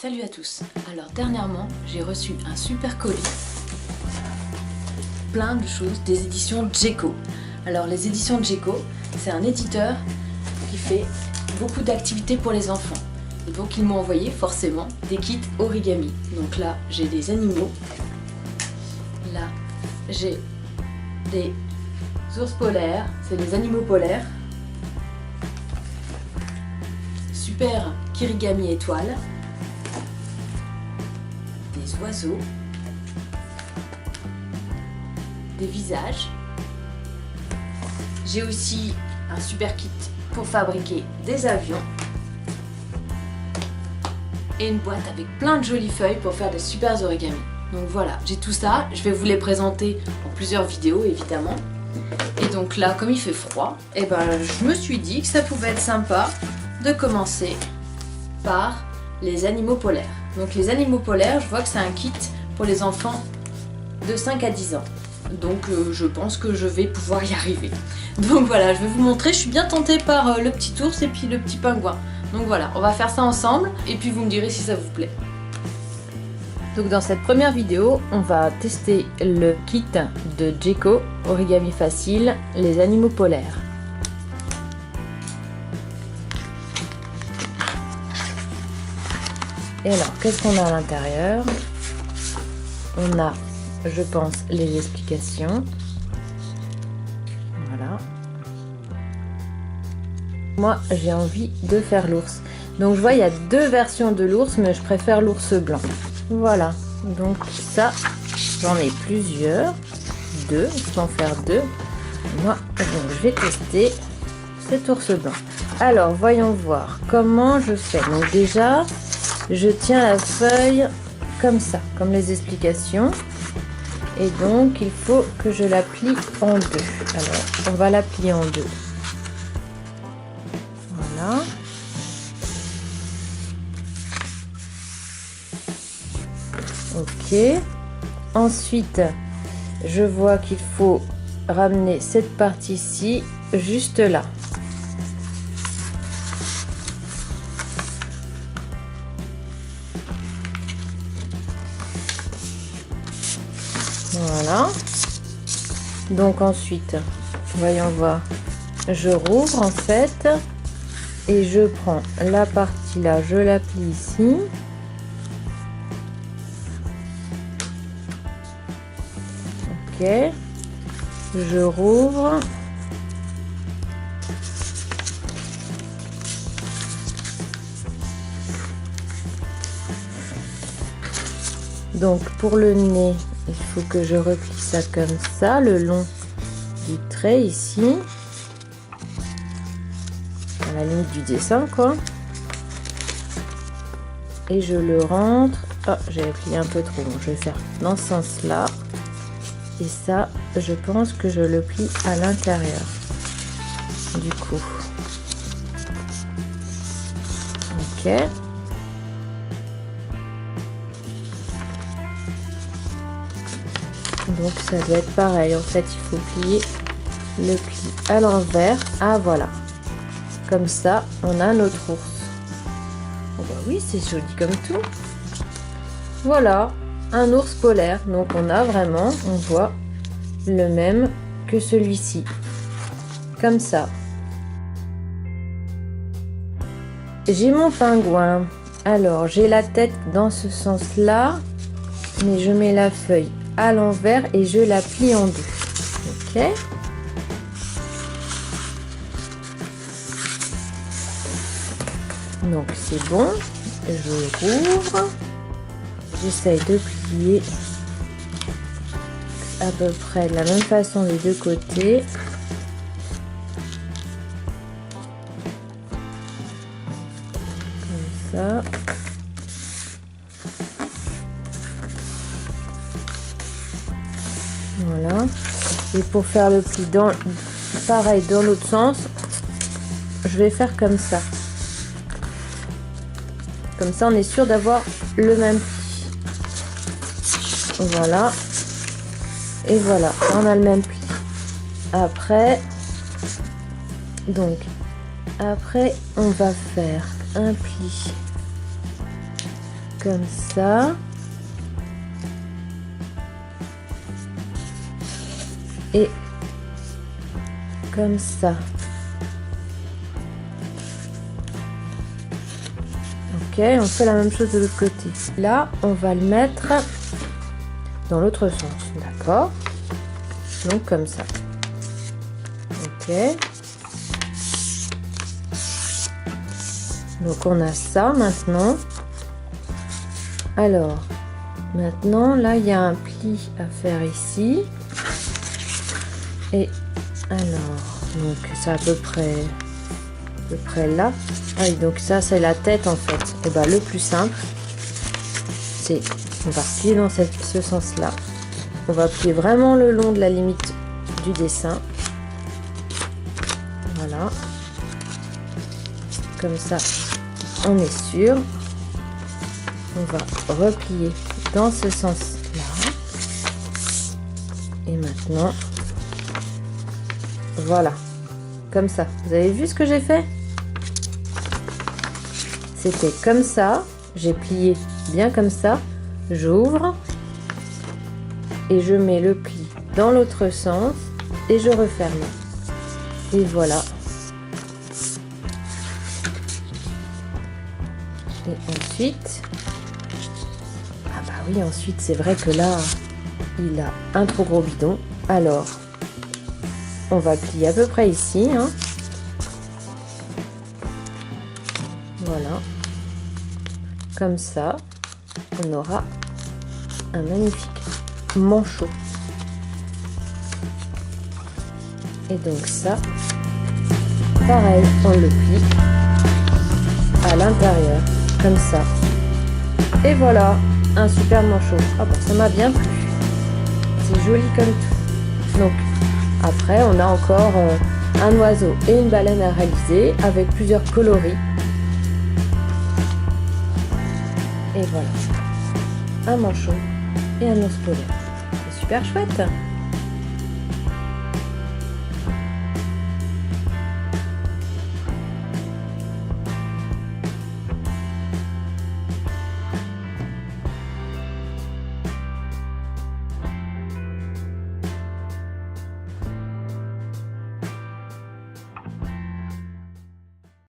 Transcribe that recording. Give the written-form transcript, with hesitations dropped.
Salut à tous. Alors dernièrement, j'ai reçu un super colis, plein de choses des éditions Djeco. Alors les éditions Djeco, c'est un éditeur qui fait beaucoup d'activités pour les enfants. Et donc ils m'ont envoyé forcément des kits origami. Donc là, j'ai des animaux. Là, j'ai des ours polaires, c'est des animaux polaires. Super kirigami étoile. Des oiseaux, des visages. J'ai aussi un super kit pour fabriquer des avions et une boîte avec plein de jolies feuilles pour faire des super origami. Donc voilà, j'ai tout ça, je vais vous les présenter en plusieurs vidéos évidemment. Et donc là, comme il fait froid, je me suis dit que ça pouvait être sympa de commencer par les animaux polaires. Donc les animaux polaires, je vois que c'est un kit pour les enfants de 5 à 10 ans. Donc je pense que je vais pouvoir y arriver. Donc voilà, je vais vous montrer, je suis bien tentée par le petit ours et puis le petit pingouin. Donc voilà, on va faire ça ensemble et puis vous me direz si ça vous plaît. Donc dans cette première vidéo, on va tester le kit de Djeco, origami facile, les animaux polaires. Et alors, qu'est-ce qu'on a à l'intérieur? On a, je pense, les explications. Voilà. Moi, j'ai envie de faire l'ours. Donc, je vois, il y a deux versions de l'ours, mais je préfère l'ours blanc. Voilà. Donc, ça, j'en ai plusieurs. Deux, je peux en faire deux. Moi, donc, je vais tester cet ours blanc. Alors, voyons voir comment je fais. Donc, déjà... je tiens la feuille comme ça, comme les explications. Et donc, il faut que je la plie en deux. Alors, on va la plier en deux. Voilà. Ok. Ensuite, je vois qu'il faut ramener cette partie-ci juste là. Voilà. Donc ensuite, voyons voir. Je rouvre en fait et je prends la partie là, je la plie ici. Ok. Je rouvre. Donc pour le nez, il faut que je replie ça comme ça, le long du trait ici, à la limite du dessin quoi. Et je le rentre. Oh, j'avais plié un peu trop. Bon, je vais faire dans ce sens-là. Et ça, je pense que je le plie à l'intérieur. Du coup. Ok. Donc ça doit être pareil, en fait il faut plier le pli à l'envers. Ah voilà, comme ça on a notre ours. Oh bah oui, c'est joli comme tout. Voilà, un ours polaire. Donc on a vraiment, on voit le même que celui-ci, comme ça. J'ai mon pingouin. Alors j'ai la tête dans ce sens là, mais je mets la feuille à l'envers et je la plie en deux. Ok. Donc c'est bon. Je rouvre. J'essaye de plier à peu près de la même façon des deux côtés. Comme ça. Voilà. Et pour faire le pli pareil dans l'autre sens, je vais faire comme ça. Comme ça, on est sûr d'avoir le même pli. Voilà. Et voilà, on a le même pli. Après, on va faire un pli comme ça. Et comme ça. Ok, on fait la même chose de l'autre côté. Là, on va le mettre dans l'autre sens, d'accord? Donc comme ça. Ok. Donc on a ça maintenant. Alors, maintenant, là, il y a un pli à faire ici. Et alors, donc c'est à peu près là. Ah oui, donc ça c'est la tête en fait. Et ben le plus simple, c'est on va plier dans ce sens-là. On va plier vraiment le long de la limite du dessin. Voilà. Comme ça, on est sûr. On va replier dans ce sens-là. Et maintenant, voilà. Comme ça. Vous avez vu ce que j'ai fait? C'était comme ça. J'ai plié bien comme ça. J'ouvre. Et je mets le pli dans l'autre sens. Et je referme. Et voilà. Et ensuite... Ah bah oui, ensuite c'est vrai que là, il a un trop gros bidon. Alors, on va plier à peu près ici. Hein. Voilà. Comme ça, on aura un magnifique manchot. Et donc ça, pareil, on le plie à l'intérieur, comme ça. Et voilà, un super manchot. Ah bah ça m'a bien plu. C'est joli comme tout. Donc après, on a encore un oiseau et une baleine à réaliser avec plusieurs coloris. Et voilà, un manchot et un ours polaire. C'est super chouette.